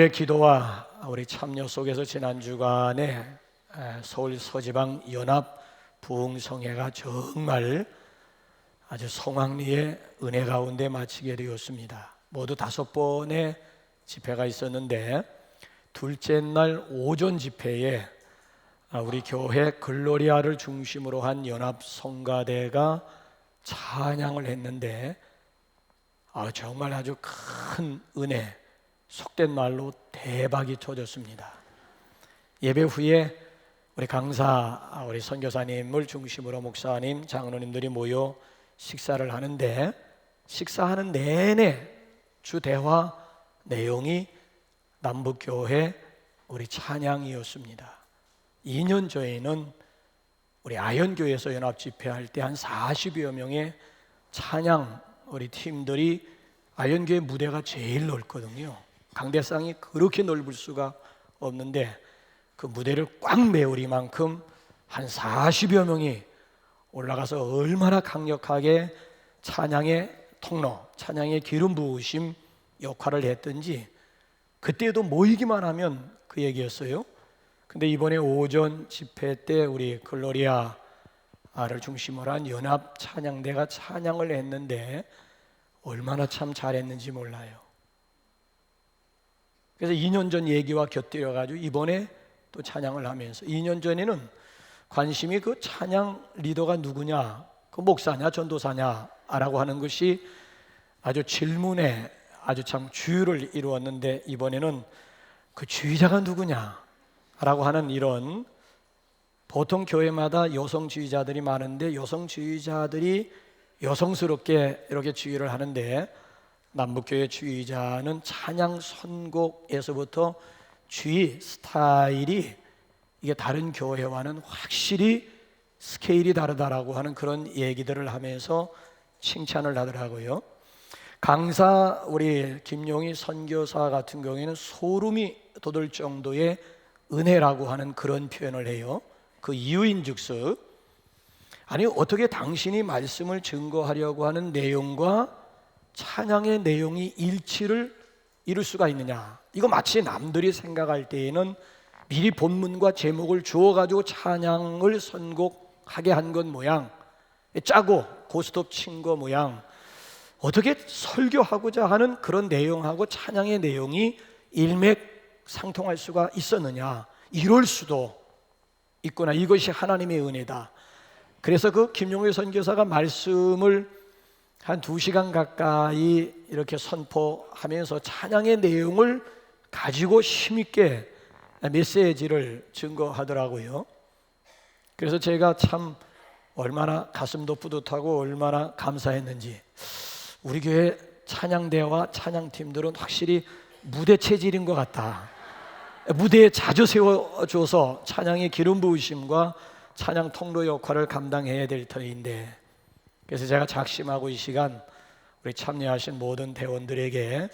기도와 우리 참여 속에서 지난 주간에 서울 서지방 연합 부흥성회가 정말 아주 성황리의 은혜 가운데 마치게 되었습니다. 모두 5번의 집회가 있었는데 둘째 날 오전 집회에 우리 교회 글로리아를 중심으로 한 연합 성가대가 찬양을 했는데 정말 아주 큰 은혜, 속된 말로 대박이 터졌습니다. 예배 후에 우리 강사, 우리 선교사님을 중심으로 목사님, 장로님들이 모여 식사를 하는데 식사하는 내내 주 대화 내용이 남북교회 우리 찬양이었습니다. 2년 전에는 우리 아현교회에서 연합집회할 때 한 40여 명의 찬양 우리 팀들이 아현교회 무대가 제일 넓거든요. 강대상이 그렇게 넓을 수가 없는데 그 무대를 꽉 메우리만큼 한 40여 명이 올라가서 얼마나 강력하게 찬양의 통로, 찬양의 기름 부으심 역할을 했든지 그때도 모이기만 하면 그 얘기였어요. 근데 이번에 오전 집회 때 우리 글로리아를 중심으로 한 연합 찬양대가 찬양을 했는데 얼마나 참 잘했는지 몰라요. 그래서 2년 전 얘기와 곁들여가지고 이번에 또 찬양을 하면서 2년 전에는 관심이 그 찬양 리더가 누구냐, 그 목사냐, 전도사냐 라고 하는 것이 아주 질문에 아주 참 주요를 이루었는데 이번에는 그 주의자가 누구냐 라고 하는 이런, 보통 교회마다 여성 지휘자들이 많은데 여성 지휘자들이 여성스럽게 이렇게 지휘를 하는데 남북교회 지휘자는 찬양 선곡에서부터 지휘 스타일이 이게 다른 교회와는 확실히 스케일이 다르다라고 하는 그런 얘기들을 하면서 칭찬을 하더라고요. 강사 우리 김용희 선교사 같은 경우에는 소름이 돋을 정도의 은혜라고 하는 그런 표현을 해요. 그 이유인즉슨 아니 어떻게 당신이 말씀을 증거하려고 하는 내용과 찬양의 내용이 일치를 이룰 수가 있느냐. 이거 마치 남들이 생각할 때에는 미리 본문과 제목을 주어가지고 찬양을 선곡하게 한 것 모양, 짜고 고스톱 친 거 모양, 어떻게 설교하고자 하는 그런 내용하고 찬양의 내용이 일맥상통할 수가 있었느냐. 이럴 수도 있구나. 이것이 하나님의 은혜다. 그래서 그 김용일 선교사가 말씀을 한 2시간 가까이 이렇게 선포하면서 찬양의 내용을 가지고 힘있게 메시지를 증거하더라고요. 그래서 제가 참 얼마나 가슴도 뿌듯하고 얼마나 감사했는지, 우리 교회 찬양대와 찬양팀들은 확실히 무대 체질인 것 같다. 무대에 자주 세워줘서 찬양의 기름 부으심과 찬양 통로 역할을 감당해야 될 터인데, 그래서 제가 작심하고 이 시간 우리 참여하신 모든 대원들에게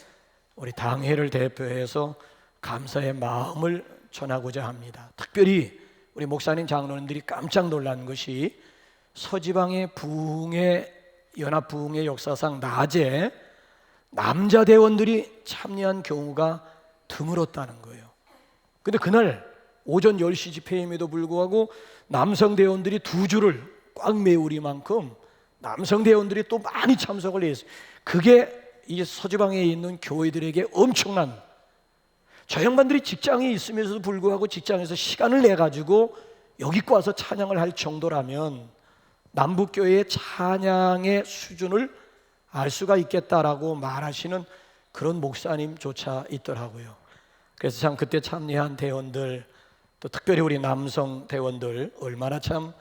우리 당회를 대표해서 감사의 마음을 전하고자 합니다. 특별히 우리 목사님 장로님들이 깜짝 놀란 것이 서지방의 부흥의 연합 부흥의 역사상 낮에 남자 대원들이 참여한 경우가 드물었다는 거예요. 근데 그날 오전 10시 집회임에도 불구하고 남성 대원들이 2주를 꽉 메우리만큼 남성 대원들이 또 많이 참석을 했어요. 그게 이 서지방에 있는 교회들에게 엄청난, 저 양반들이 직장에 있으면서도 불구하고 직장에서 시간을 내가지고 여기 와서 찬양을 할 정도라면 남북교회의 찬양의 수준을 알 수가 있겠다라고 말하시는 그런 목사님조차 있더라고요. 그래서 참 그때 참여한 대원들, 또 특별히 우리 남성 대원들 얼마나 참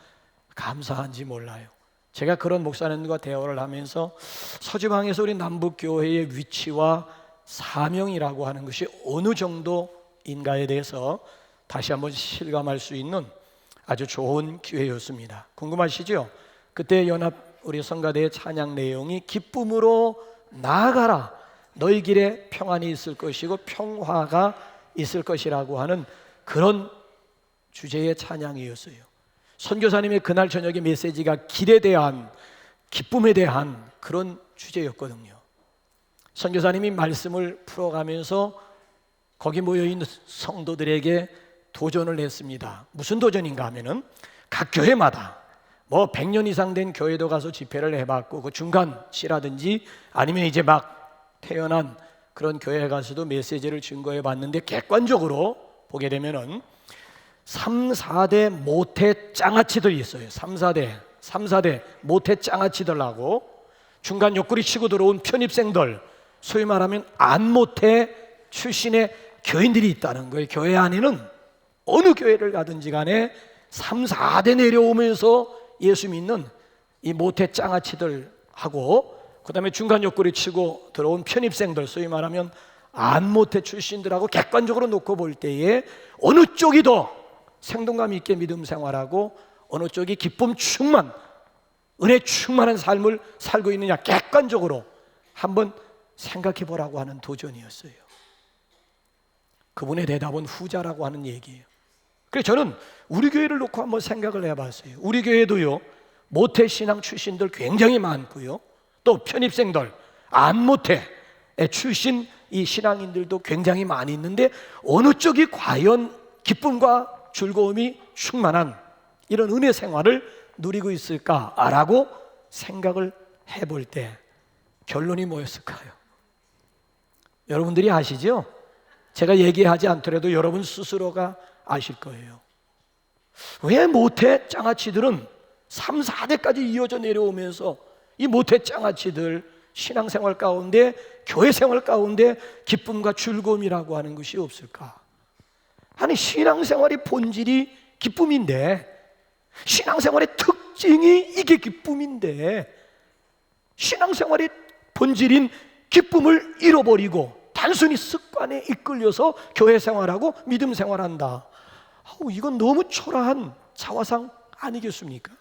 감사한지 몰라요. 제가 그런 목사님과 대화를 하면서 서지방에서 우리 남북교회의 위치와 사명이라고 하는 것이 어느 정도인가에 대해서 다시 한번 실감할 수 있는 아주 좋은 기회였습니다. 궁금하시죠? 그때 연합 우리 성가대의 찬양 내용이 기쁨으로 나아가라, 너희 길에 평안이 있을 것이고 평화가 있을 것이라고 하는 그런 주제의 찬양이었어요. 선교사님의 그날 저녁의 메시지가 길에 대한, 기쁨에 대한 그런 주제였거든요. 선교사님이 말씀을 풀어가면서 거기 모여있는 성도들에게 도전을 했습니다. 무슨 도전인가 하면은 각 교회마다 뭐 100년 이상 된 교회도 가서 집회를 해봤고 그 중간 씨라든지 아니면 이제 막 태어난 그런 교회에 가서도 메시지를 증거해 봤는데 객관적으로 보게 되면은 3, 4대 모태 짱아치들이 있어요. 3, 4대 모태 짱아치들하고 중간 옆구리 치고 들어온 편입생들, 소위 말하면 안모태 출신의 교인들이 있다는 거예요. 교회 안에는 어느 교회를 가든지 간에 3, 4대 내려오면서 예수 믿는 이 모태 짱아치들하고 그 다음에 중간 옆구리 치고 들어온 편입생들, 소위 말하면 안모태 출신들하고 객관적으로 놓고 볼 때에 어느 쪽이 더 생동감 있게 믿음 생활하고 어느 쪽이 기쁨 충만, 은혜 충만한 삶을 살고 있느냐 객관적으로 한번 생각해 보라고 하는 도전이었어요. 그분의 대답은 후자라고 하는 얘기예요. 그래서 저는 우리 교회를 놓고 한번 생각을 해봤어요. 우리 교회도요 모태신앙 출신들 굉장히 많고요, 또 편입생들 안모태 출신 이 신앙인들도 굉장히 많이 있는데 어느 쪽이 과연 기쁨과 즐거움이 충만한 이런 은혜 생활을 누리고 있을까라고 생각을 해볼 때 결론이 뭐였을까요? 여러분들이 아시죠? 제가 얘기하지 않더라도 여러분 스스로가 아실 거예요. 왜 모태 짱아치들은 3, 4대까지 이어져 내려오면서 이 모태 짱아치들 신앙생활 가운데 교회 생활 가운데 기쁨과 즐거움이라고 하는 것이 없을까? 아니 신앙생활의 본질이 기쁨인데, 신앙생활의 특징이 이게 기쁨인데 신앙생활의 본질인 기쁨을 잃어버리고 단순히 습관에 이끌려서 교회 생활하고 믿음 생활한다. 이건 너무 초라한 자화상 아니겠습니까?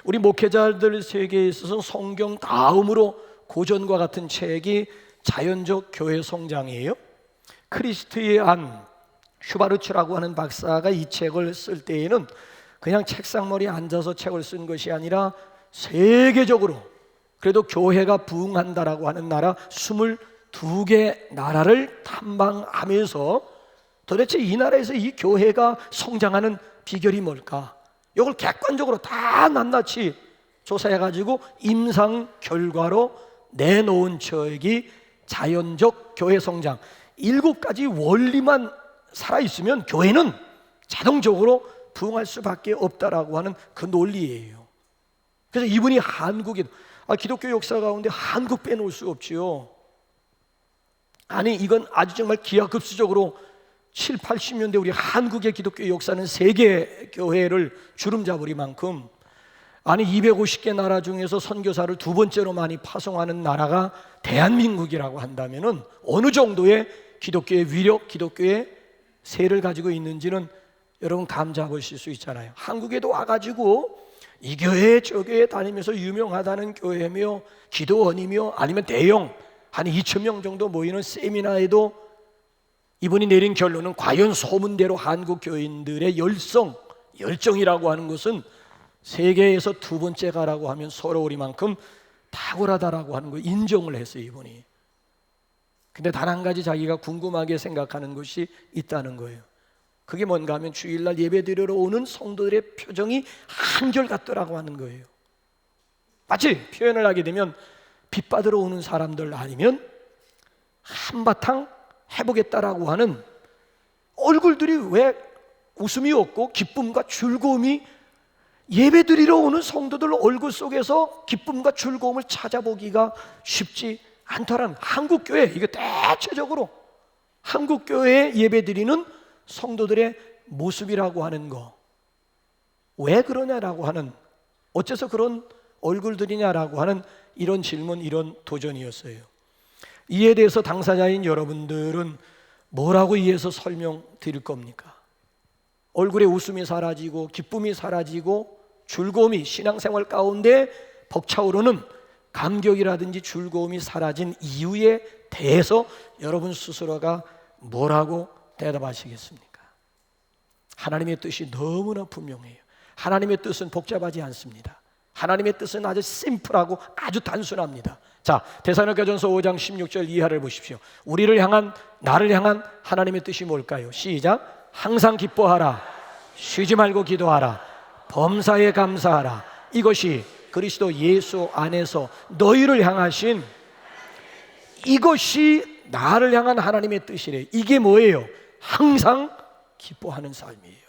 우리 목회자들 세계에 있어서 성경 다음으로 고전과 같은 책이 자연적 교회 성장이에요. 크리스티안 슈바르츠라고 하는 박사가 이 책을 쓸 때에는 그냥 책상머리에 앉아서 책을 쓴 것이 아니라 세계적으로 그래도 교회가 부흥한다라고 하는 나라 22개 나라를 탐방하면서 도대체 이 나라에서 이 교회가 성장하는 비결이 뭘까? 이걸 객관적으로 다 낱낱이 조사해가지고 임상 결과로 내놓은 책이 자연적 교회 성장. 7가지 원리만 살아있으면 교회는 자동적으로 부흥할 수밖에 없다라고 하는 그 논리예요. 그래서 이분이 한국에 기독교 역사 가운데 한국 빼놓을 수 없지요. 아니 이건 아주 정말 기하급수적으로 7, 80년대 우리 한국의 기독교 역사는 세계 교회를 주름잡으리 만큼, 아니 250개 나라 중에서 선교사를 2번째로 많이 파송하는 나라가 대한민국이라고 한다면은 어느 정도의 기독교의 위력, 기독교의 세를 가지고 있는지는 여러분 감 잡으실 수 있잖아요. 한국에도 와가지고 이 교회 저 교회 다니면서 유명하다는 교회며 기도원이며 아니면 대형 한 2,000명 정도 모이는 세미나에도 이분이 내린 결론은 과연 소문대로 한국 교인들의 열정이라고 하는 것은 세계에서 2번째가라고 하면 서러우리만큼 탁월하다라고 하는 걸 인정을 했어요, 이분이. 근데 단 한 가지 자기가 궁금하게 생각하는 것이 있다는 거예요. 그게 뭔가 하면 주일날 예배드리러 오는 성도들의 표정이 한결같더라고 하는 거예요. 마치 표현을 하게 되면 빚받으러 오는 사람들 아니면 한바탕 해보겠다라고 하는 얼굴들이 왜 웃음이 없고 기쁨과 즐거움이, 예배드리러 오는 성도들 얼굴 속에서 기쁨과 즐거움을 찾아보기가 쉽지 않더라는 한국교회, 이게 대체적으로 한국교회에 예배드리는 성도들의 모습이라고 하는 거, 왜 그러냐라고 하는, 어째서 그런 얼굴들이냐라고 하는 이런 질문, 이런 도전이었어요. 이에 대해서 당사자인 여러분들은 뭐라고 이해해서 설명드릴 겁니까? 얼굴에 웃음이 사라지고 기쁨이 사라지고 즐거움이 신앙생활 가운데 벅차오르는 감격이라든지 즐거움이 사라진 이유에 대해서 여러분 스스로가 뭐라고 대답하시겠습니까? 하나님의 뜻이 너무나 분명해요. 하나님의 뜻은 복잡하지 않습니다. 하나님의 뜻은 아주 심플하고 아주 단순합니다. 자, 데살로니가전서 5장 16절 이하를 보십시오. 나를 향한 하나님의 뜻이 뭘까요? 시작. 항상 기뻐하라, 쉬지 말고 기도하라, 범사에 감사하라. 이것이 그리스도 예수 안에서 너희를 향하신, 이것이 나를 향한 하나님의 뜻이래요. 이게 뭐예요? 항상 기뻐하는 삶이에요.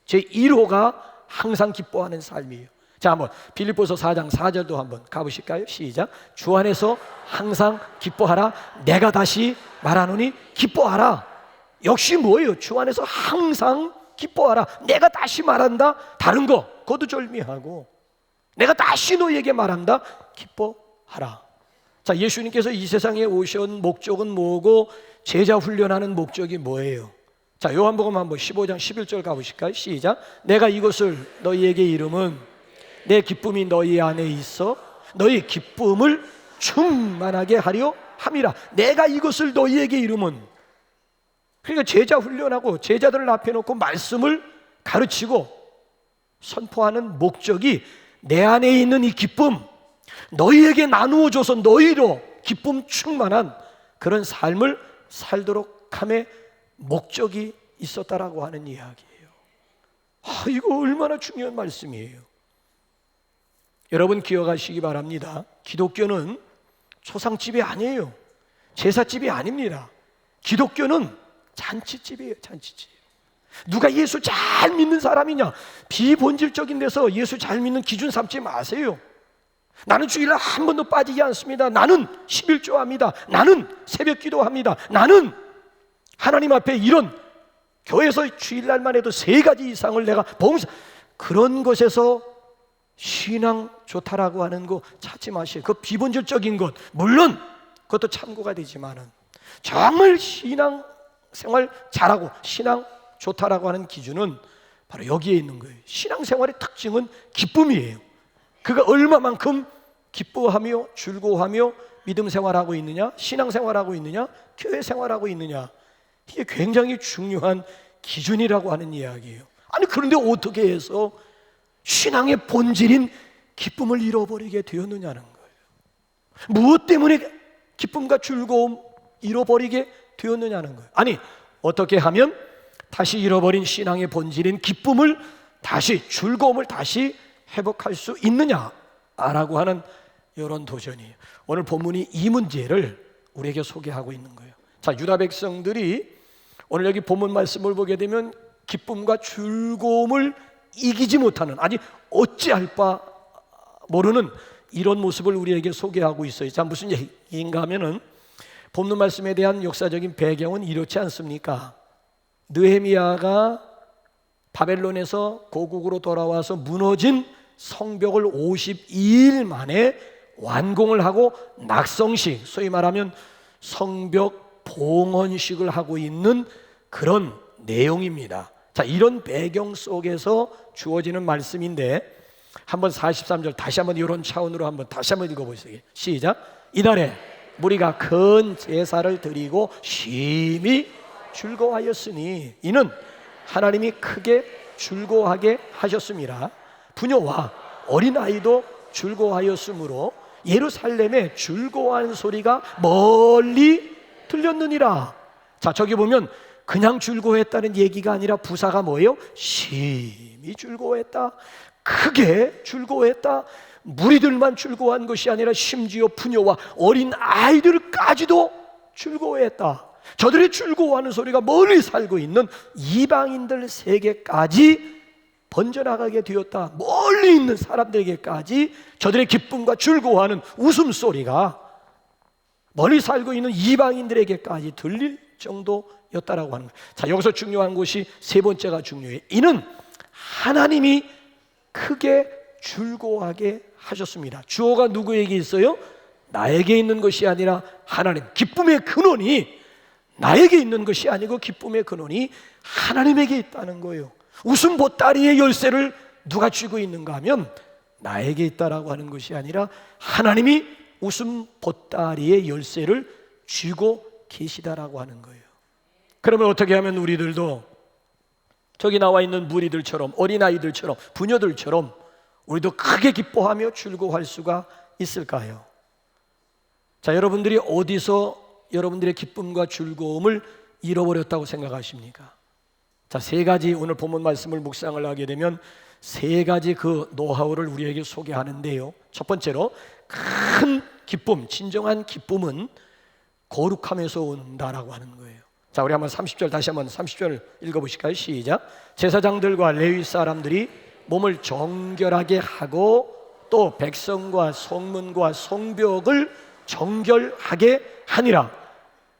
제 1호가 항상 기뻐하는 삶이에요. 자, 한번 빌립보서 4장 4절도 한번 가보실까요? 시작. 주 안에서 항상 기뻐하라. 내가 다시 말하노니 기뻐하라. 역시 뭐예요? 주 안에서 항상 기뻐하라. 내가 다시 말한다. 다른 거 거두절미하고 내가 다시 너에게 말한다. 기뻐하라. 자, 예수님께서 이 세상에 오신 목적은 뭐고 제자 훈련하는 목적이 뭐예요? 자, 요한복음 한번 15장 11절 가보실까요? 시작. 내가 이것을 너희에게 이름은 내 기쁨이 너희 안에 있어 너희 기쁨을 충만하게 하려 함이라. 내가 이것을 너희에게 이름은, 그러니까 제자 훈련하고 제자들을 앞에 놓고 말씀을 가르치고 선포하는 목적이 내 안에 있는 이 기쁨, 너희에게 나누어줘서 너희로 기쁨 충만한 그런 삶을 살도록 함의 목적이 있었다라고 하는 이야기예요. 이거 얼마나 중요한 말씀이에요. 여러분 기억하시기 바랍니다. 기독교는 초상집이 아니에요. 제사집이 아닙니다. 기독교는 잔치집이에요. 잔치집. 누가 예수 잘 믿는 사람이냐, 비본질적인 데서 예수 잘 믿는 기준 삼지 마세요. 나는 주일날 한 번도 빠지지 않습니다. 나는 11조 합니다. 나는 새벽 기도합니다. 나는 하나님 앞에 이런 교회에서 주일날만 해도 3가지 이상을 내가 봉사, 그런 것에서 신앙 좋다라고 하는 거 찾지 마세요. 그 비본질적인 것, 물론 그것도 참고가 되지만은 정말 신앙 생활 잘하고 신앙 좋다라고 하는 기준은 바로 여기에 있는 거예요. 신앙생활의 특징은 기쁨이에요. 그가 얼마만큼 기뻐하며 즐거워하며 믿음 생활하고 있느냐, 신앙 생활하고 있느냐, 교회 생활하고 있느냐, 이게 굉장히 중요한 기준이라고 하는 이야기예요. 아니 그런데 어떻게 해서 신앙의 본질인 기쁨을 잃어버리게 되었느냐는 거예요. 무엇 때문에 기쁨과 즐거움 잃어버리게 되었느냐는 거예요. 아니 어떻게 하면 다시 잃어버린 신앙의 본질인 기쁨을 다시, 즐거움을 다시 회복할 수 있느냐라고 하는 이런 도전이에요. 오늘 본문이 이 문제를 우리에게 소개하고 있는 거예요. 자, 유다 백성들이 오늘 여기 본문 말씀을 보게 되면 기쁨과 즐거움을 이기지 못하는, 아니 어찌할 바 모르는 이런 모습을 우리에게 소개하고 있어요. 자, 무슨 얘기인가 하면은 본문 말씀에 대한 역사적인 배경은 이렇지 않습니까? 느헤미야가 바벨론에서 고국으로 돌아와서 무너진 성벽을 52일 만에 완공을 하고 낙성식, 소위 말하면 성벽 봉헌식을 하고 있는 그런 내용입니다. 자, 이런 배경 속에서 주어지는 말씀인데 한번 43절 다시 한번 이런 차원으로 한번 다시 한번 읽어보세요. 시작. 이날에 무리가 큰 제사를 드리고 심히 즐거워하였으니 이는 하나님이 크게 즐거워하게 하셨습니다. 부녀와 어린아이도 즐거워하였으므로 예루살렘에 즐거워하는 소리가 멀리 들렸느니라. 자, 저기 보면 그냥 즐거워했다는 얘기가 아니라 부사가 뭐예요? 심히 즐거워했다, 크게 즐거워했다. 무리들만 즐거워한 것이 아니라 심지어 부녀와 어린 아이들까지도 즐거워했다. 저들의 즐거워하는 소리가 멀리 살고 있는 이방인들 세계까지 번져나가게 되었다. 멀리 있는 사람들에게까지 저들의 기쁨과 즐거워하는 웃음소리가 멀리 살고 있는 이방인들에게까지 들릴 정도였다라고 하는 거예요. 자, 여기서 중요한 것이 세 번째가 중요해요. 이는 하나님이 크게 즐거워하게 하셨습니다. 주어가 누구에게 있어요? 나에게 있는 것이 아니라 하나님. 기쁨의 근원이 나에게 있는 것이 아니고 기쁨의 근원이 하나님에게 있다는 거예요. 웃음 보따리의 열쇠를 누가 쥐고 있는가 하면 나에게 있다라고 하는 것이 아니라 하나님이 웃음 보따리의 열쇠를 쥐고 계시다라고 하는 거예요. 그러면 어떻게 하면 우리들도 저기 나와 있는 무리들처럼, 어린아이들처럼, 부녀들처럼 우리도 크게 기뻐하며 즐거워할 수가 있을까요? 자, 여러분들이 어디서 여러분들의 기쁨과 즐거움을 잃어버렸다고 생각하십니까? 자, 세 가지 오늘 본문 말씀을 묵상을 하게 되면 세 가지 그 노하우를 우리에게 소개하는데요. 첫 번째로 큰 기쁨, 진정한 기쁨은 거룩함에서 온다라고 하는 거예요. 자, 우리 한번 30절 다시 한번 30절 읽어보실까요? 시작. 제사장들과 레위 사람들이 몸을 정결하게 하고 또 백성과 성문과 성벽을 정결하게 하니라.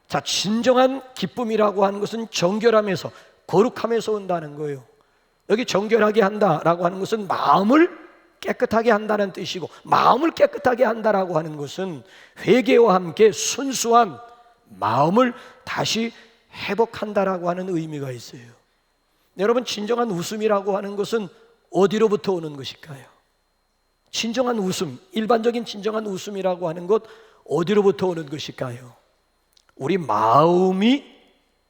자, 진정한 기쁨이라고 하는 것은 정결함에서, 거룩함에서 온다는 거예요. 여기 정결하게 한다라고 하는 것은 마음을 깨끗하게 한다는 뜻이고, 마음을 깨끗하게 한다라고 하는 것은 회개와 함께 순수한 마음을 다시 회복한다라고 하는 의미가 있어요. 여러분, 진정한 웃음이라고 하는 것은 어디로부터 오는 것일까요? 진정한 웃음, 일반적인 진정한 웃음이라고 하는 것 어디로부터 오는 것일까요? 우리 마음이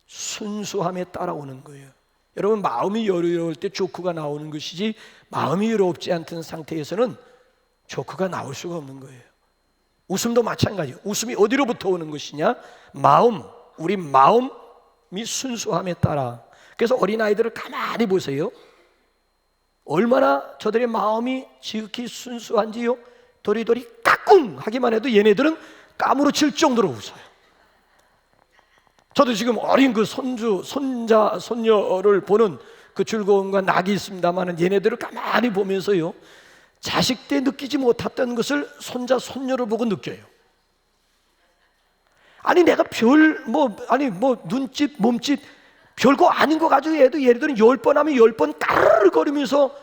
순수함에 따라오는 거예요. 여러분, 마음이 여유로울 때 조크가 나오는 것이지 마음이 여유롭지 않던 상태에서는 조크가 나올 수가 없는 거예요. 웃음도 마찬가지예요. 웃음이 어디로부터 오는 것이냐? 마음, 우리 마음이 순수함에 따라. 그래서 어린아이들을 가만히 보세요. 얼마나 저들의 마음이 지극히 순수한지요. 도리도리 까꿍 하기만 해도 얘네들은 까무러칠 정도로 웃어요. 저도 지금 어린 그 손주, 손자, 손녀를 보는 그 즐거움과 낙이 있습니다만 얘네들을 가만히 보면서요, 자식 때 느끼지 못했던 것을 손자, 손녀를 보고 느껴요. 아니 내가 눈짓, 몸짓 별거 아닌 거 가지고 얘들은 10번 하면 10번 까르르거리면서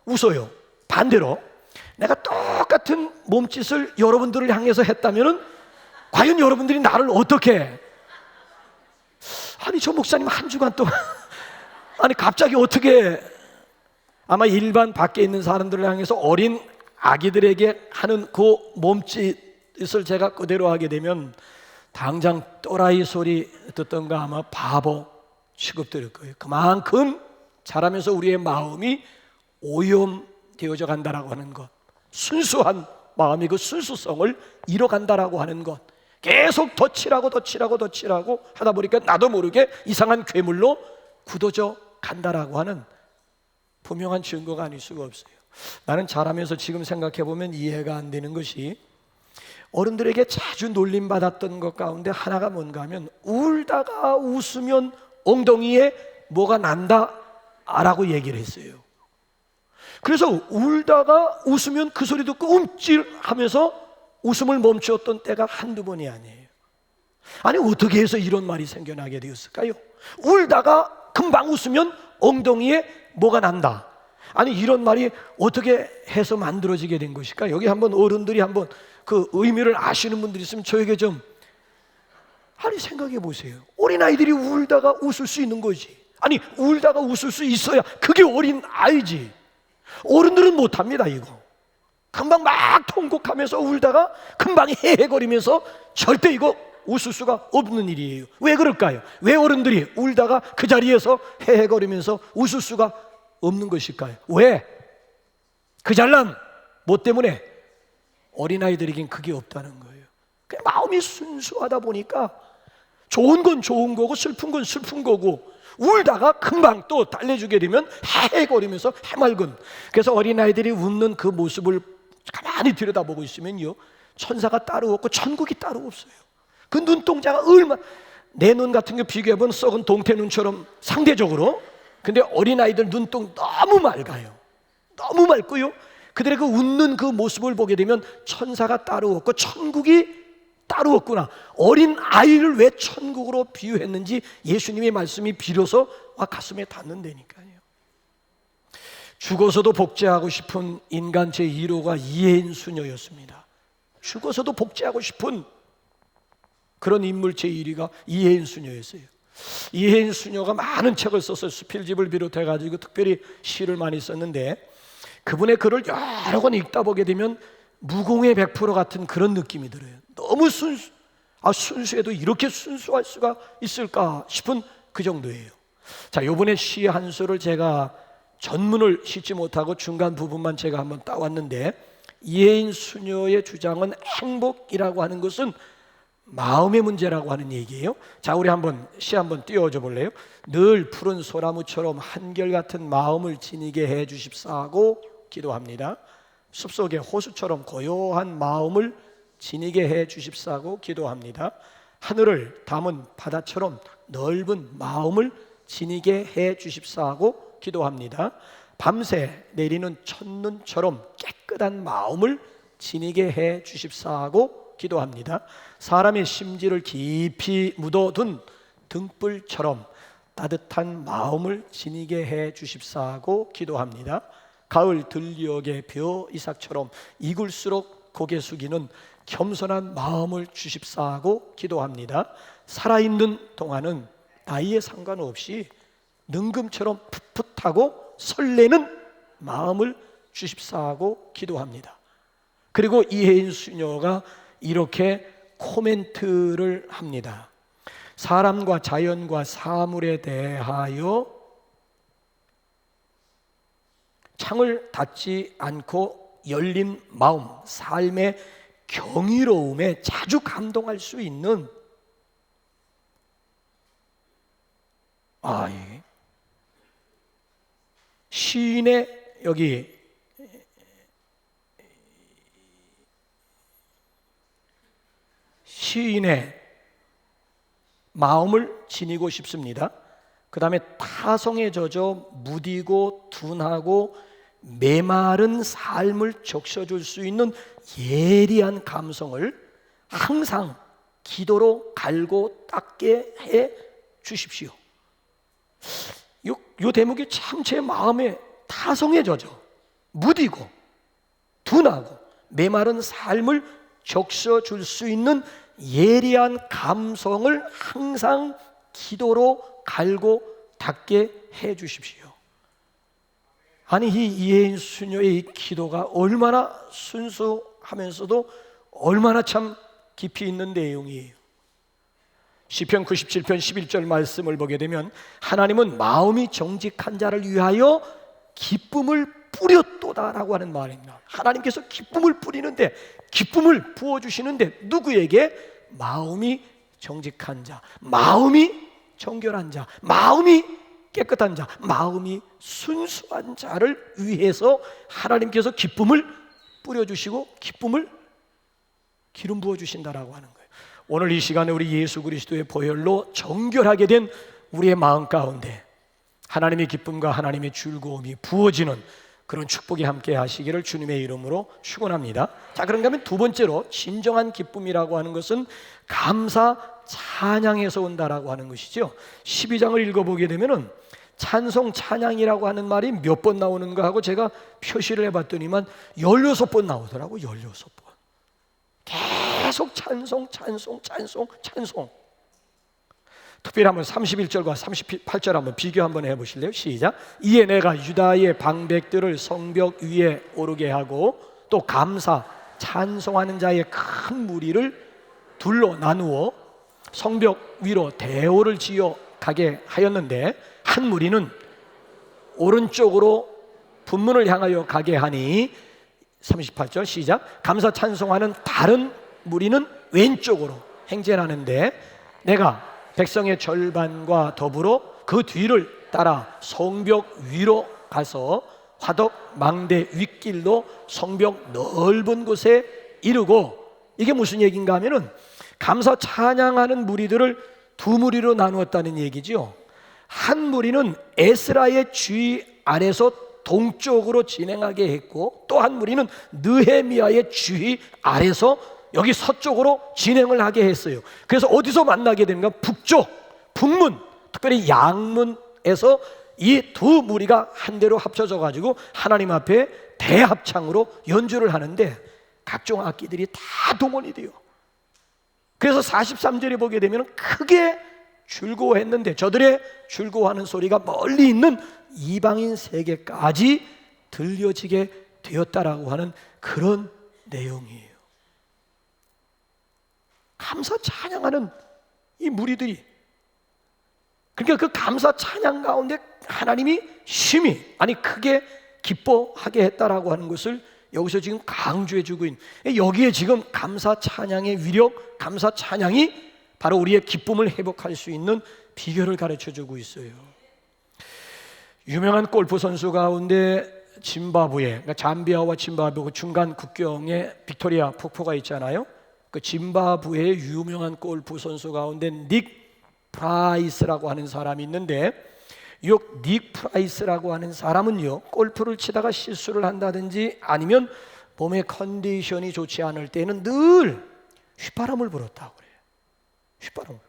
웃어요. 반대로 내가 똑같은 몸짓을 여러분들을 향해서 했다면 과연 여러분들이 나를 어떻게, 아니 저 목사님 한 주간 동안 아니 갑자기 어떻게, 아마 일반 밖에 있는 사람들을 향해서 어린 아기들에게 하는 그 몸짓을 제가 그대로 하게 되면 당장 또라이 소리 듣던가 아마 바보 취급될 거예요. 그만큼 자라면서 우리의 마음이 오염되어져 간다라고 하는 것, 순수한 마음이 그 순수성을 잃어간다라고 하는 것, 계속 덧칠하고 하다 보니까 나도 모르게 이상한 괴물로 굳어져 간다라고 하는 분명한 증거가 아닐 수가 없어요. 나는 자라면서 지금 생각해보면 이해가 안 되는 것이, 어른들에게 자주 놀림받았던 것 가운데 하나가 뭔가 하면 울다가 웃으면 엉덩이에 뭐가 난다 라고 얘기를 했어요. 그래서 울다가 웃으면 그 소리 듣고 움찔하면서 웃음을 멈추었던 때가 한두 번이 아니에요. 아니 어떻게 해서 이런 말이 생겨나게 되었을까요? 울다가 금방 웃으면 엉덩이에 뭐가 난다. 아니 이런 말이 어떻게 해서 만들어지게 된 것일까? 여기 한번 어른들이 한번 그 의미를 아시는 분들이 있으면 저에게 좀, 아니 생각해 보세요. 어린아이들이 울다가 웃을 수 있는 거지. 아니 울다가 웃을 수 있어야 그게 어린아이지. 어른들은 못합니다. 이거 금방 막 통곡하면서 울다가 금방 헤헤거리면서 절대 이거 웃을 수가 없는 일이에요. 왜 그럴까요? 왜 어른들이 울다가 그 자리에서 헤헤거리면서 웃을 수가 없는 것일까요? 왜? 그 잘난 뭐 때문에? 어린아이들에겐 그게 없다는 거예요. 그냥 마음이 순수하다 보니까 좋은 건 좋은 거고 슬픈 건 슬픈 거고, 울다가 금방 또 달래주게 되면 헤헤거리면서 해맑은. 그래서 어린아이들이 웃는 그 모습을 가만히 들여다보고 있으면요, 천사가 따로 없고 천국이 따로 없어요. 그 눈동자가 얼마나, 내 눈 같은 거 비교해보면 썩은 동태 눈처럼 상대적으로, 근데 어린아이들 눈동 너무 맑아요. 너무 맑고요, 그들의 그 웃는 그 모습을 보게 되면 천사가 따로 없고 천국이 따로 없구나. 어린 아이를 왜 천국으로 비유했는지 예수님의 말씀이 비로소 와 가슴에 닿는다니까요. 죽어서도 복제하고 싶은 인간 제1호가 이해인 수녀였습니다. 죽어서도 복제하고 싶은 그런 인물 제1위가 이해인 수녀였어요. 이해인 수녀가 많은 책을 썼어요. 수필집을 비롯해가지고 특별히 시를 많이 썼는데, 그분의 글을 여러 권 읽다 보게 되면 무공의 100% 같은 그런 느낌이 들어요. 너무 순수해도 이렇게 순수할 수가 있을까 싶은 그 정도예요. 자, 요번에 시 한 수를 제가 전문을 싣지 못하고 중간 부분만 제가 한번 따왔는데, 이혜인 수녀의 주장은 행복이라고 하는 것은 마음의 문제라고 하는 얘기예요. 자, 우리 한번 시 한번 띄워줘 볼래요? 늘 푸른 소나무처럼 한결같은 마음을 지니게 해 주십사하고 기도합니다. 숲속의 호수처럼 고요한 마음을 지니게 해 주십사하고 기도합니다. 하늘을 담은 바다처럼 넓은 마음을 지니게 해 주십사하고 기도합니다. 밤새 내리는 첫눈처럼 깨끗한 마음을 지니게 해 주십사하고 기도합니다. 사람의 심지를 깊이 묻어둔 등불처럼 따뜻한 마음을 지니게 해 주십사하고 기도합니다. 가을 들녘의 벼 이삭처럼 익을수록 고개 숙이는 겸손한 마음을 주십사하고 기도합니다. 살아있는 동안은 나이에 상관없이 능금처럼 풋풋하고 설레는 마음을 주십사하고 기도합니다. 그리고 이혜인 수녀가 이렇게 코멘트를 합니다. 사람과 자연과 사물에 대하여 창을 닫지 않고 열린 마음, 삶의 경이로움에 자주 감동할 수 있는 시인의 여기 시인의 마음을 지니고 싶습니다. 그 다음에 타성에 젖어 무디고 둔하고 메마른 삶을 적셔줄 수 있는 예리한 감성을 항상 기도로 갈고 닦게 해 주십시오. 요 대목이 참 제 마음에 타성에 젖어 무디고 둔하고 메마른 삶을 적셔줄 수 있는 예리한 감성을 항상 기도로 갈고 닦게 해 주십시오. 아니, 이 이혜인 수녀의 이 기도가 얼마나 순수하면서도 얼마나 참 깊이 있는 내용이에요. 시편 97편 11절 말씀을 보게 되면 하나님은 마음이 정직한 자를 위하여 기쁨을 뿌렸도다라고 하는 말입니다. 하나님께서 기쁨을 뿌리는데, 기쁨을 부어주시는데 누구에게? 마음이 정직한 자, 마음이 정결한 자, 마음이 깨끗한 자, 마음이 순수한 자를 위해서 하나님께서 기쁨을 뿌려주시고 기쁨을 기름 부어주신다라고 하는 거예요. 오늘 이 시간에 우리 예수 그리스도의 보혈로 정결하게 된 우리의 마음 가운데 하나님의 기쁨과 하나님의 즐거움이 부어지는 그런 축복이 함께 하시기를 주님의 이름으로 축원합니다. 자, 그런가 하면 두 번째로 진정한 기쁨이라고 하는 것은 감사 찬양에서 온다라고 하는 것이죠. 12장을 읽어보게 되면은 찬송 찬양이라고 하는 말이 몇 번 나오는가 하고 제가 표시를 해봤더니만 16번 나오더라고. 16번 계속 찬송 찬송 찬송 찬송. 특별히 한번 31절과 38절 한번 비교 한번 해보실래요? 시작. 이에 내가 유다의 방백들을 성벽 위에 오르게 하고 또 감사 찬송하는 자의 큰 무리를 둘로 나누어 성벽 위로 대오를 지어 가게 하였는데 한 무리는 오른쪽으로 분문을 향하여 가게 하니 38절 시작. 감사 찬송하는 다른 무리는 왼쪽으로 행진하는데 내가 백성의 절반과 더불어 그 뒤를 따라 성벽 위로 가서 화덕 망대 윗길로 성벽 넓은 곳에 이르고, 이게 무슨 얘기인가 하면은 감사 찬양하는 무리들을 두 무리로 나누었다는 얘기죠. 한 무리는 에스라의 주의 아래서 동쪽으로 진행하게 했고 또 한 무리는 느헤미야의 주의 아래서 여기 서쪽으로 진행을 하게 했어요. 그래서 어디서 만나게 되는가? 북쪽, 북문, 특별히 양문에서 이 두 무리가 한데로 합쳐져 가지고 하나님 앞에 대합창으로 연주를 하는데 각종 악기들이 다 동원이 돼요. 그래서 43절에 보게 되면 크게 즐거워했는데 저들의 즐거워하는 소리가 멀리 있는 이방인 세계까지 들려지게 되었다라고 하는 그런 내용이에요. 감사 찬양하는 이 무리들이, 그러니까 그 감사 찬양 가운데 하나님이 심히 크게 기뻐하게 했다라고 하는 것을 여기서 지금 강조해 주고 있는, 여기에 지금 감사 찬양의 위력, 감사 찬양이 바로 우리의 기쁨을 회복할 수 있는 비결을 가르쳐 주고 있어요. 유명한 골프 선수 가운데 짐바브웨, 그러니까 잠비아와 짐바브웨 그 중간 국경에 빅토리아 폭포가 있잖아요. 그 짐바브웨의 유명한 골프 선수 가운데 닉 프라이스라고 하는 사람이 있는데, 이 닉 프라이스라고 하는 사람은요, 골프를 치다가 실수를 한다든지 아니면 몸의 컨디션이 좋지 않을 때는 늘 휘바람을 불었다고 그래요. 휘바람을.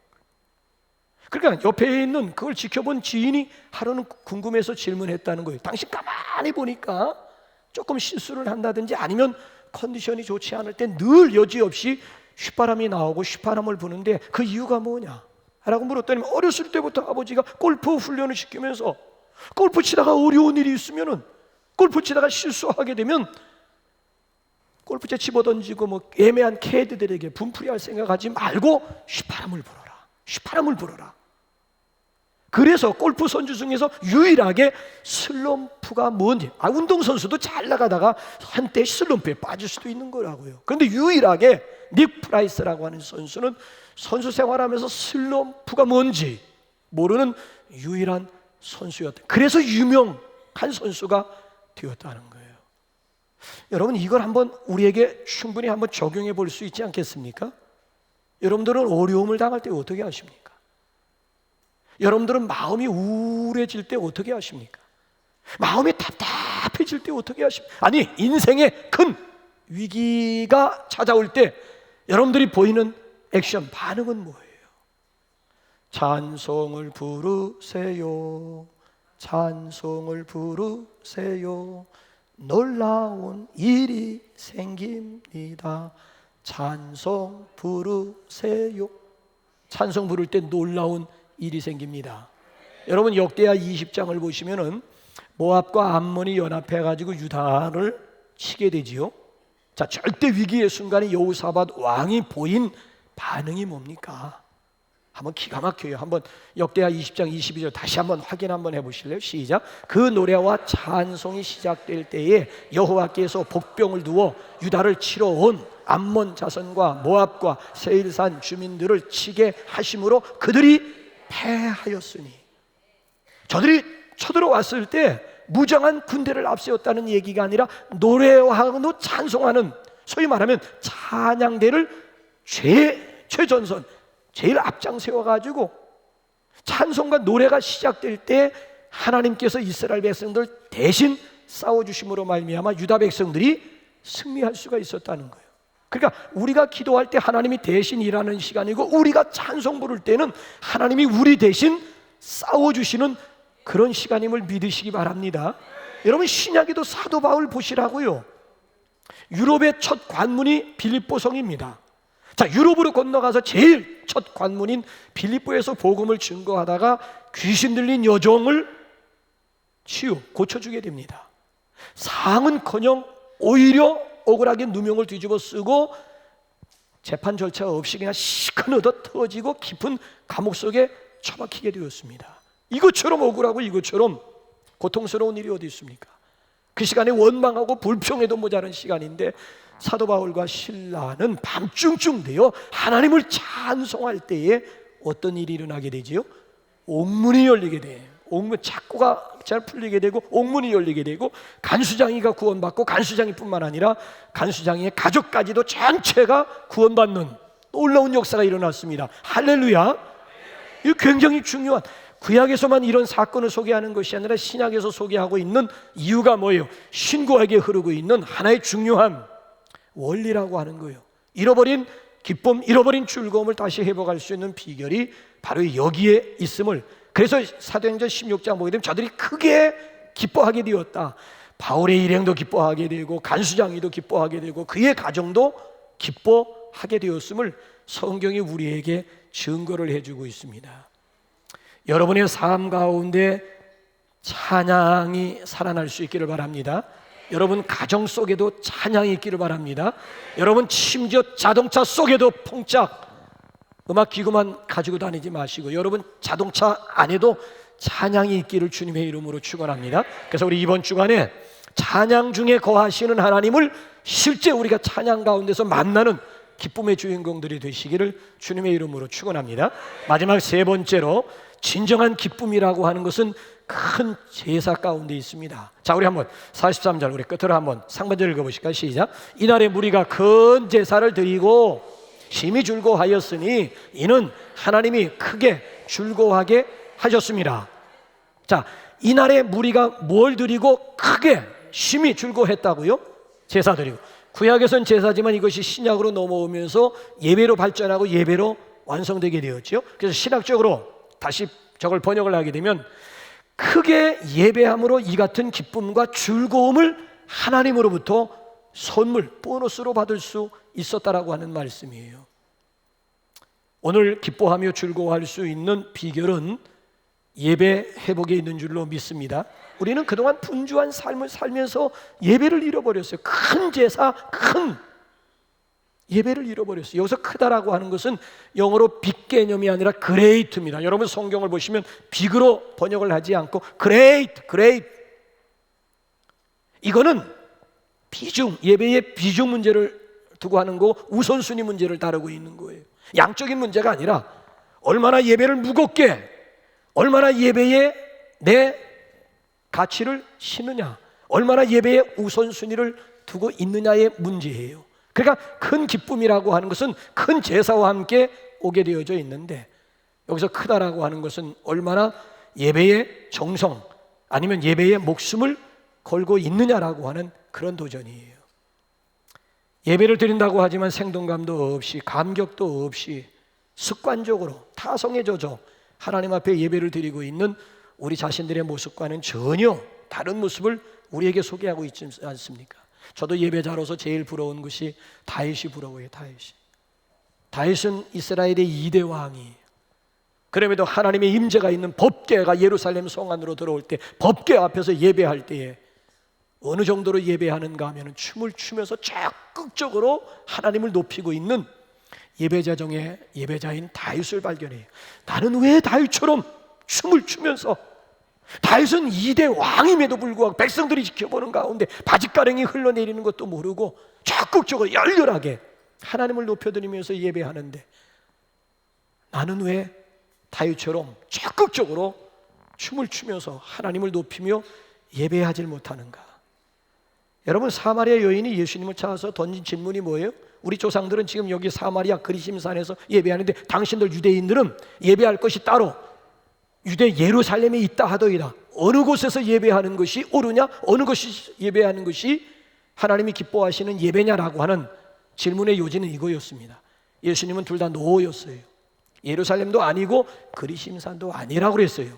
그러니까 옆에 있는 그걸 지켜본 지인이 하루는 궁금해서 질문했다는 거예요. 당신 가만히 보니까 조금 실수를 한다든지 아니면 컨디션이 좋지 않을 때 늘 여지없이 휘바람이 나오고 휘바람을 부는데 그 이유가 뭐냐? 라고 물었더니, 어렸을 때부터 아버지가 골프 훈련을 시키면서 골프 치다가 어려운 일이 있으면은, 골프 치다가 실수하게 되면 골프채 집어던지고 뭐 애매한 캐드들에게 분풀이할 생각하지 말고 휘바람을 불어라, 휘바람을 불어라. 그래서 골프 선수 중에서 유일하게 슬럼프가 뭔지, 운동선수도 잘 나가다가 한때 슬럼프에 빠질 수도 있는 거라고요. 그런데 유일하게 닉 프라이스라고 하는 선수는 선수 생활하면서 슬럼프가 뭔지 모르는 유일한 선수였다. 그래서 유명한 선수가 되었다는 거예요. 여러분, 이걸 한번 우리에게 충분히 한번 적용해 볼 수 있지 않겠습니까? 여러분들은 어려움을 당할 때 어떻게 하십니까? 여러분들은 마음이 우울해질 때 어떻게 하십니까? 마음이 답답해질 때 어떻게 하십니까? 아니, 인생의 큰 위기가 찾아올 때 여러분들이 보이는 액션, 반응은 뭐예요? 찬송을 부르세요, 찬송을 부르세요, 놀라운 일이 생깁니다. 찬송 부르세요. 찬송 부를 때 놀라운 일이 생깁니다. 여러분, 역대하 20장을 보시면은 모압과 암몬이 연합해가지고 유다를 치게 되지요. 자, 절대 위기의 순간에 여호사밧 왕이 보인 반응이 뭡니까? 한번 기가 막혀요. 한번 역대하 20장 22절 다시 한번 확인 한번 해보실래요? 시작. 그 노래와 찬송이 시작될 때에 여호와께서 복병을 두어 유다를 치러 온 암몬 자손과 모압과 세일산 주민들을 치게 하심으로 그들이 패하였으니, 저들이 쳐들어왔을 때 무장한 군대를 앞세웠다는 얘기가 아니라 노래하고 찬송하는, 소위 말하면 찬양대를 최전선, 제일 앞장 세워가지고 찬송과 노래가 시작될 때 하나님께서 이스라엘 백성들 대신 싸워주심으로 말미암아 유다 백성들이 승리할 수가 있었다는 거예요. 그러니까 우리가 기도할 때 하나님이 대신 일하는 시간이고, 우리가 찬송 부를 때는 하나님이 우리 대신 싸워주시는 그런 시간임을 믿으시기 바랍니다. 여러분, 신약에도 사도 바울 보시라고요. 유럽의 첫 관문이 빌립보성입니다. 자, 유럽으로 건너가서 제일 첫 관문인 빌립보에서 복음을 증거하다가 귀신 들린 여종을 고쳐주게 됩니다. 상은커녕 오히려 억울하게 누명을 뒤집어 쓰고 재판 절차 없이 그냥 시큰 얻어 터지고 깊은 감옥 속에 처박히게 되었습니다. 이것처럼 억울하고 이것처럼 고통스러운 일이 어디 있습니까? 그 시간에 원망하고 불평해도 모자란 시간인데 사도 바울과 신라는 밤중쯤 되어 하나님을 찬송할 때에 어떤 일이 일어나게 되지요? 옥문이 열리게 돼요. 착고가 잘 풀리게 되고 옥문이 열리게 되고 간수장이가 구원받고, 간수장이뿐만 아니라 간수장이의 가족까지도 전체가 구원받는 놀라운 역사가 일어났습니다. 할렐루야. 이거 굉장히 중요한, 구약에서만 이런 사건을 소개하는 것이 아니라 신약에서 소개하고 있는 이유가 뭐예요? 신구약에 흐르고 있는 하나의 중요한 원리라고 하는 거예요. 잃어버린 기쁨, 잃어버린 즐거움을 다시 회복할 수 있는 비결이 바로 여기에 있음을, 그래서 사도행전 16장 보게 되면 저들이 크게 기뻐하게 되었다. 바울의 일행도 기뻐하게 되고 간수장이도 기뻐하게 되고 그의 가정도 기뻐하게 되었음을 성경이 우리에게 증거를 해주고 있습니다. 여러분의 삶 가운데 찬양이 살아날 수 있기를 바랍니다. 여러분 가정 속에도 찬양이 있기를 바랍니다. 여러분 심지어 자동차 속에도 펑짝 음악 기구만 가지고 다니지 마시고, 여러분 자동차 안에도 찬양이 있기를 주님의 이름으로 축원합니다. 그래서 우리 이번 주간에 찬양 중에 거하시는 하나님을 실제 우리가 찬양 가운데서 만나는 기쁨의 주인공들이 되시기를 주님의 이름으로 축원합니다. 마지막 세 번째로, 진정한 기쁨이라고 하는 것은 큰 제사 가운데 있습니다. 자, 우리 한번 43절 우리 끝으로 한번 상반절 읽어보실까요? 시작. 이날에 무리가 큰 제사를 드리고 심히 즐거워하였으니 이는 하나님이 크게 즐거워하게 하셨습니다. 자, 이날에 무리가 뭘 드리고 크게 심히 즐거워했다고요? 제사 드리고. 구약에선 제사지만 이것이 신약으로 넘어오면서 예배로 발전하고 예배로 완성되게 되었죠. 그래서 신학적으로 다시 저걸 번역을 하게 되면 크게 예배함으로 이 같은 기쁨과 즐거움을 하나님으로부터 선물, 보너스로 받을 수 있었다라고 하는 말씀이에요. 오늘 기뻐하며 즐거워할 수 있는 비결은 예배 회복에 있는 줄로 믿습니다. 우리는 그동안 분주한 삶을 살면서 예배를 잃어버렸어요. 큰 제사, 큰 예배를 잃어버렸어요. 여기서 크다라고 하는 것은 영어로 빅 개념이 아니라 그레이트입니다. 여러분 성경을 보시면 빅으로 번역을 하지 않고 그레이트. 이거는 비중, 예배의 비중 문제를 두고 하는 거, 우선순위 문제를 다루고 있는 거예요. 양적인 문제가 아니라 얼마나 예배를 무겁게, 얼마나 예배에 내 가치를 심느냐, 얼마나 예배의 우선순위를 두고 있느냐의 문제예요. 그러니까 큰 기쁨이라고 하는 것은 큰 제사와 함께 오게 되어져 있는데, 여기서 크다라고 하는 것은 얼마나 예배의 정성 아니면 예배의 목숨을 걸고 있느냐라고 하는 그런 도전이에요. 예배를 드린다고 하지만 생동감도 없이, 감격도 없이 습관적으로 타성에 젖어 하나님 앞에 예배를 드리고 있는 우리 자신들의 모습과는 전혀 다른 모습을 우리에게 소개하고 있지 않습니까? 저도 예배자로서 제일 부러운 것이 다윗이 부러워요. 다윗은 이스라엘의 2대 왕이에요. 그럼에도 하나님의 임재가 있는 법궤가 예루살렘 성 안으로 들어올 때, 법궤 앞에서 예배할 때에 어느 정도로 예배하는가 하면 춤을 추면서 적극적으로 하나님을 높이고 있는 예배자 중에 예배자인 다윗을 발견해요. 나는 왜 다윗처럼 춤을 추면서, 다윗은 2대 왕임에도 불구하고 백성들이 지켜보는 가운데 바짓가랑이 흘러내리는 것도 모르고 적극적으로 열렬하게 하나님을 높여드리면서 예배하는데, 나는 왜 다윗처럼 적극적으로 춤을 추면서 하나님을 높이며 예배하지 못하는가? 여러분, 사마리아 여인이 예수님을 찾아서 던진 질문이 뭐예요? 우리 조상들은 지금 여기 사마리아 그리심산에서 예배하는데 당신들 유대인들은 예배할 것이 따로 유대 예루살렘에 있다 하더이다. 어느 곳에서 예배하는 것이 옳으냐? 어느 것이 예배하는 것이 하나님이 기뻐하시는 예배냐라고 하는 질문의 요지는 이거였습니다. 예수님은 둘 다 노였어요. 예루살렘도 아니고 그리심산도 아니라고 그랬어요.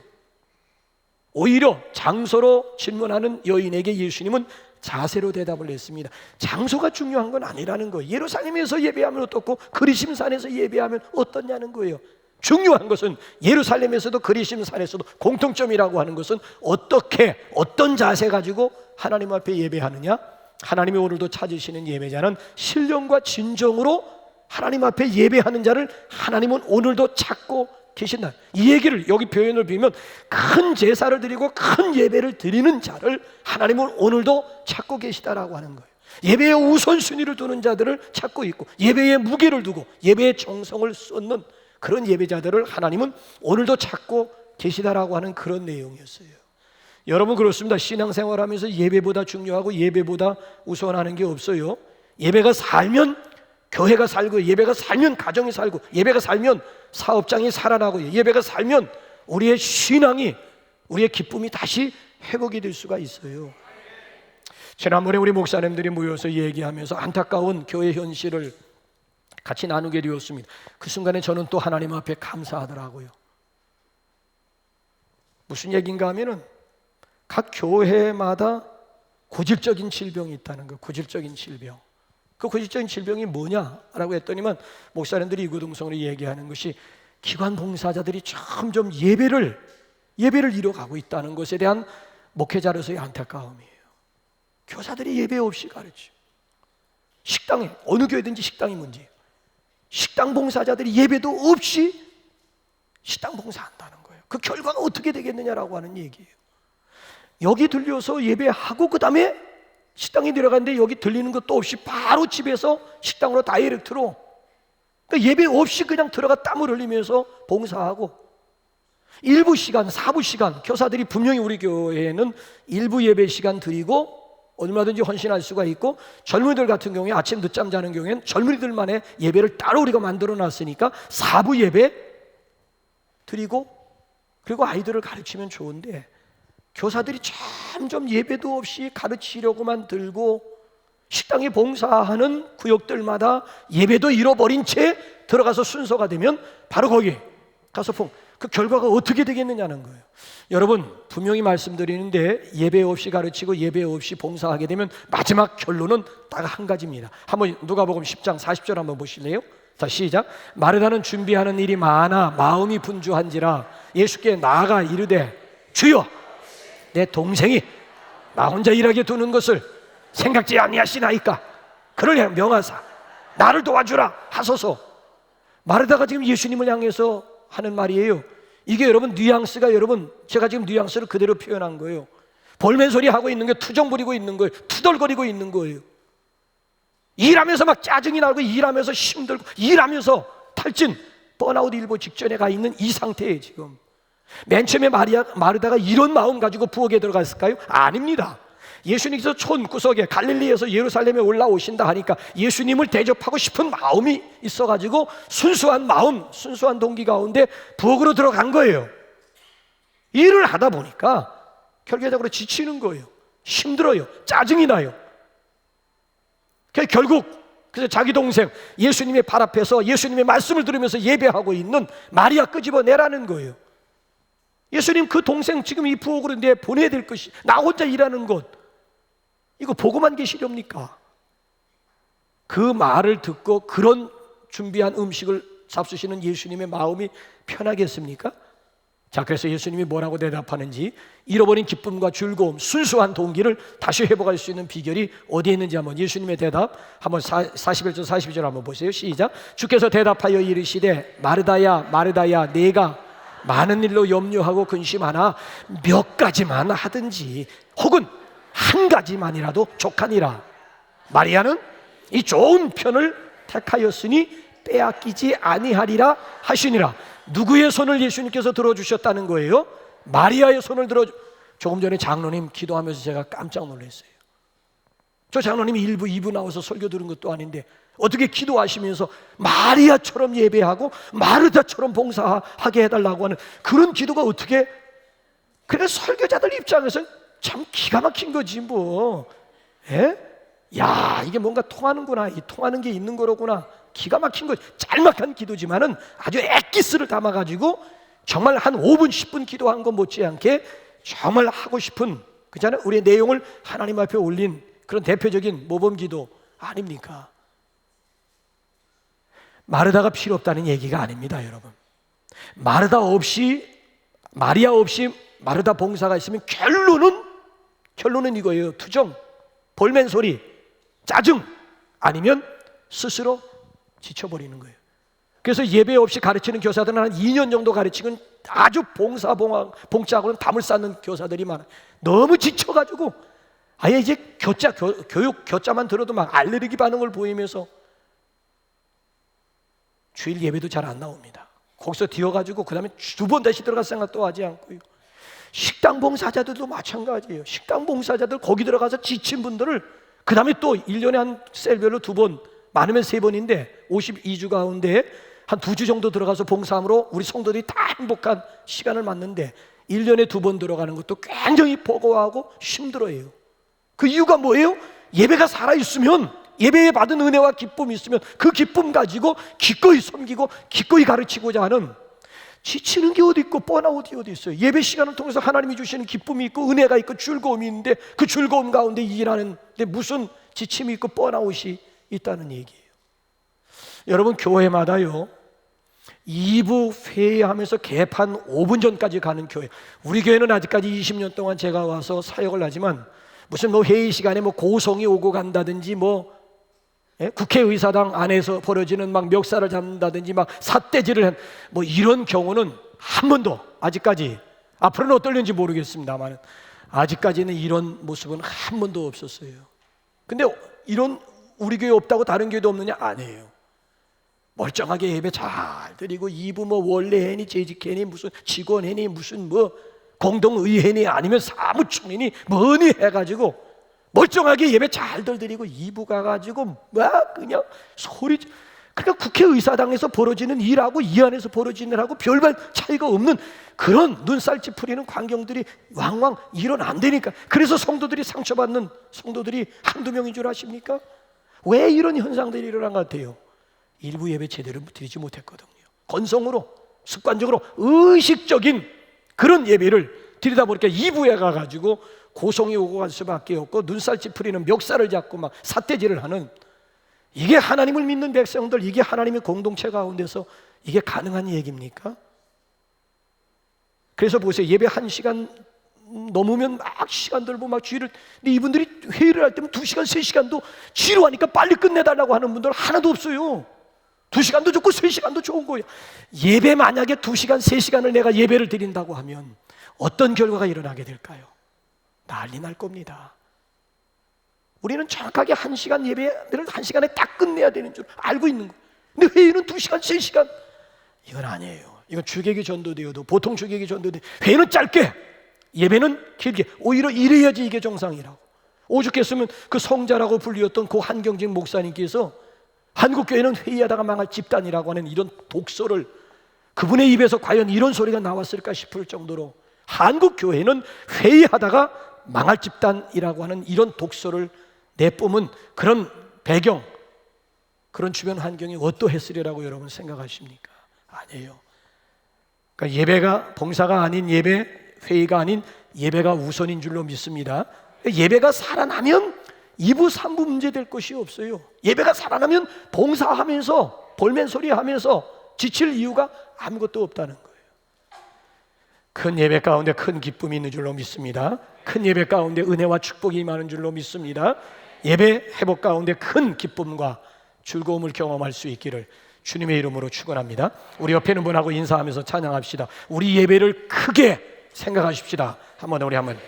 오히려 장소로 질문하는 여인에게 예수님은 자세로 대답을 했습니다. 장소가 중요한 건 아니라는 거예요. 예루살렘에서 예배하면 어떻고 그리심산에서 예배하면 어떻냐는 거예요. 중요한 것은 예루살렘에서도 그리심산에서도 공통점이라고 하는 것은 어떻게, 어떤 자세 가지고 하나님 앞에 예배하느냐. 하나님이 오늘도 찾으시는 예배자는 신령과 진정으로 하나님 앞에 예배하는 자를 하나님은 오늘도 찾고 계신다. 이 얘기를, 여기 표현을 비면 큰 제사를 드리고 큰 예배를 드리는 자를 하나님은 오늘도 찾고 계시다라고 하는 거예요. 예배의 우선순위를 두는 자들을 찾고 있고, 예배의 무게를 두고 예배의 정성을 쏟는 그런 예배자들을 하나님은 오늘도 찾고 계시다라고 하는 그런 내용이었어요. 여러분, 그렇습니다. 신앙생활하면서 예배보다 중요하고 예배보다 우선하는 게 없어요. 예배가 살면 교회가 살고, 예배가 살면 가정이 살고, 예배가 살면 사업장이 살아나고, 예배가 살면 우리의 신앙이, 우리의 기쁨이 다시 회복이 될 수가 있어요. 지난번에 우리 목사님들이 모여서 얘기하면서 안타까운 교회 현실을 같이 나누게 되었습니다. 그 순간에 저는 또 하나님 앞에 감사하더라고요. 무슨 얘기인가 하면은 각 교회마다 고질적인 질병이 있다는 거예요. 고질적인 질병. 그 고질적인 질병이 뭐냐라고 했더니만 목사님들이 이구동성으로 얘기하는 것이 기관 봉사자들이 점점 예배를 잃어가고 있다는 것에 대한 목회자로서의 안타까움이에요. 교사들이 예배 없이 가르치고, 식당에, 어느 교회든지 식당이 문제예요. 식당 봉사자들이 예배도 없이 식당 봉사한다는 거예요. 그 결과가 어떻게 되겠느냐라고 하는 얘기예요. 여기 들려서 예배하고 그 다음에 식당에 들어갔는데 여기 들리는 것도 없이 바로 집에서 식당으로 다이렉트로, 그러니까 예배 없이 그냥 들어가 땀을 흘리면서 봉사하고, 일부 시간, 4부 시간, 교사들이 분명히 우리 교회에는 일부 예배 시간 드리고 얼마든지 헌신할 수가 있고, 젊은이들 같은 경우에 아침 늦잠 자는 경우에는 젊은이들만의 예배를 따로 우리가 만들어 놨으니까 4부 예배 드리고, 그리고 아이들을 가르치면 좋은데, 교사들이 점점 예배도 없이 가르치려고만 들고 식당에 봉사하는 구역들마다 예배도 잃어버린 채 들어가서 순서가 되면 바로 거기 가서 그 결과가 어떻게 되겠느냐는 거예요. 여러분, 분명히 말씀드리는데 예배 없이 가르치고 예배 없이 봉사하게 되면 마지막 결론은 딱 한 가지입니다. 한번 누가복음 10장 40절 한번 보실래요? 자, 시작. 마르다는 준비하는 일이 많아 마음이 분주한지라 예수께 나아가 이르되, 주여, 내 동생이 나 혼자 일하게 두는 것을 생각지 아니하시나이까? 그를 명하사 나를 도와주라 하소서. 마르다가 지금 예수님을 향해서 하는 말이에요. 이게 여러분 뉘앙스가, 여러분 제가 지금 뉘앙스를 그대로 표현한 거예요. 볼멘소리 하고 있는 게 투정 부리고 있는 거예요. 투덜거리고 있는 거예요. 일하면서 막 짜증이 나고, 일하면서 힘들고, 일하면서 탈진, 번아웃 일보 직전에 가 있는 이 상태에 지금. 맨 처음에 마르다가 이런 마음 가지고 부엌에 들어갔을까요? 아닙니다. 예수님께서 촌구석에 갈릴리에서 예루살렘에 올라오신다 하니까 예수님을 대접하고 싶은 마음이 있어가지고 순수한 마음, 순수한 동기 가운데 부엌으로 들어간 거예요. 일을 하다 보니까 결과적으로 지치는 거예요. 힘들어요. 짜증이 나요. 결국 그래서 자기 동생 예수님의 발 앞에서 예수님의 말씀을 들으면서 예배하고 있는 마리아 끄집어내라는 거예요. 예수님, 그 동생 지금 이 부엌으로 내 보내야 될 것이, 나 혼자 일하는 것, 이거 보고만 계시렵니까? 그 말을 듣고 그런 준비한 음식을 잡수시는 예수님의 마음이 편하겠습니까? 자, 그래서 예수님이 뭐라고 대답하는지, 잃어버린 기쁨과 즐거움, 순수한 동기를 다시 회복할 수 있는 비결이 어디에 있는지 한번 예수님의 대답 한번 41절 42절 한번 보세요. 시작. 주께서 대답하여 이르시되, 마르다야 마르다야, 내가 많은 일로 염려하고 근심하나 몇 가지만 하든지 혹은 한 가지만이라도 족하니라. 마리아는 이 좋은 편을 택하였으니 빼앗기지 아니하리라 하시니라. 누구의 손을 예수님께서 들어주셨다는 거예요? 마리아의 손을 조금 전에 장로님 기도하면서 제가 깜짝 놀랐어요. 저 장로님이 1부 2부 나와서 설교 들은 것도 아닌데 어떻게 기도하시면서 마리아처럼 예배하고 마르다처럼 봉사하게 해달라고 하는 그런 기도가 어떻게, 그래서 설교자들 입장에서는 참 기가 막힌 거지 뭐. 예? 야, 이게 뭔가 통하는구나, 이 통하는 게 있는 거로구나. 기가 막힌 거, 짤막한 기도지만은 아주 엑기스를 담아가지고 정말 한 5분 10분 기도한 것 못지않게 정말 하고 싶은, 그잖아요, 우리의 내용을 하나님 앞에 올린 그런 대표적인 모범 기도 아닙니까? 마르다가 필요 없다는 얘기가 아닙니다, 여러분. 마르다 없이, 마리아 없이 마르다 봉사가 있으면 결론은 이거예요. 투정, 볼멘소리, 짜증, 아니면 스스로 지쳐버리는 거예요. 그래서 예배 없이 가르치는 교사들은 한 2년 정도 가르치면 아주 봉사하고는 담을 쌓는 교사들이 많아요. 너무 지쳐가지고 아예 이제 교육 교자만 들어도 막 알레르기 반응을 보이면서 주일 예배도 잘 안 나옵니다. 거기서 뒤어가지고 그 다음에 두 번 다시 들어갈 생각도 하지 않고요. 식당 봉사자들도 마찬가지예요. 식당 봉사자들 거기 들어가서 지친 분들을 그 다음에 또 1년에 한 셀별로 2번, 많으면 3번인데 52주 가운데 한 2주 정도 들어가서 봉사함으로 우리 성도들이 다 행복한 시간을 맞는데 1년에 2번 들어가는 것도 굉장히 버거워하고 힘들어해요. 그 이유가 뭐예요? 예배가 살아있으면, 예배에 받은 은혜와 기쁨이 있으면 그 기쁨 가지고 기꺼이 섬기고 기꺼이 가르치고자 하는, 지치는 게 어디 있고 번아웃이 어디 있어요? 예배 시간을 통해서 하나님이 주시는 기쁨이 있고 은혜가 있고 즐거움이 있는데 그 즐거움 가운데 일하는데 무슨 지침이 있고 번아웃이 있다는 얘기예요. 여러분, 교회마다요 2부 회의하면서 개판 5분 전까지 가는 교회, 우리 교회는 아직까지 20년 동안 제가 와서 사역을 하지만 무슨 뭐 회의 시간에 뭐 고성이 오고 간다든지 뭐 국회의사당 안에서 벌어지는 막 멱살을 잡는다든지 막 삿대질을 한 뭐 이런 경우는 한 번도 아직까지, 앞으로는 어떨는지 모르겠습니다만 아직까지는 이런 모습은 한 번도 없었어요. 근데 이런 우리 교회 없다고 다른 교회도 없느냐? 아니에요. 멀쩡하게 예배 잘 드리고 이부 뭐 원래회니 재직회니 무슨 직원회니 무슨 뭐 공동의회니 아니면 사무총회니 뭐니 해가지고 멀쩡하게 예배 잘들 드리고 이부 가가지고 막 그냥 소리, 그러니까 국회의사당에서 벌어지는 일하고 이 안에서 벌어지는 일하고 별반 차이가 없는 그런 눈살 찌푸리는 광경들이 왕왕 일어난다니까. 그래서 성도들이 상처받는 성도들이 한두 명인 줄 아십니까? 왜 이런 현상들이 일어난 것 같아요? 일부 예배 제대로 드리지 못했거든요. 건성으로 습관적으로 의식적인 그런 예배를 드리다 보니까 2부에 가가지고 고성이 오고 갈 수밖에 없고 눈살 찌푸리는 멱살을 잡고 막 삿대질을 하는, 이게 하나님을 믿는 백성들, 이게 하나님의 공동체 가운데서 이게 가능한 얘기입니까? 그래서 보세요. 예배 1시간 넘으면 막 시간 들고 막 쥐를, 근데 이분들이 회의를 할 때면 2시간, 3시간도 지루하니까 빨리 끝내달라고 하는 분들 하나도 없어요. 2시간도 좋고 3시간도 좋은 거예요. 예배 만약에 2시간, 3시간을 내가 예배를 드린다고 하면 어떤 결과가 일어나게 될까요? 난리 날 겁니다. 우리는 정확하게 1시간 예배를 1시간에 딱 끝내야 되는 줄 알고 있는 거예요. 근데 회의는 2시간, 3시간, 이건 아니에요. 이건 주객이 전도되어도, 보통 주객이 전도돼 회의는 짧게, 예배는 길게, 오히려 이래야지 이게 정상이라고. 오죽했으면 그 성자라고 불리었던 고 한경직 목사님께서 한국교회는 회의하다가 망할 집단이라고 하는 이런 독서를, 그분의 입에서 과연 이런 소리가 나왔을까 싶을 정도로 한국교회는 회의하다가 망할 집단이라고 하는 이런 독서를 내뿜은 그런 배경, 그런 주변 환경이 어떠했으리라고 여러분 생각하십니까? 아니에요. 그러니까 예배가, 봉사가 아닌 예배, 회의가 아닌 예배가 우선인 줄로 믿습니다. 예배가 살아나면 2부, 3부 문제될 것이 없어요. 예배가 살아나면 봉사하면서 볼멘소리 하면서 지칠 이유가 아무것도 없다는 거예요. 큰 예배 가운데 큰 기쁨이 있는 줄로 믿습니다. 큰 예배 가운데 은혜와 축복이 임하는 줄로 믿습니다. 예배 회복 가운데 큰 기쁨과 즐거움을 경험할 수 있기를 주님의 이름으로 축원합니다. 우리 옆에 있는 분하고 인사하면서 찬양합시다. 우리 예배를 크게 생각하십시다. 한번 우리 한번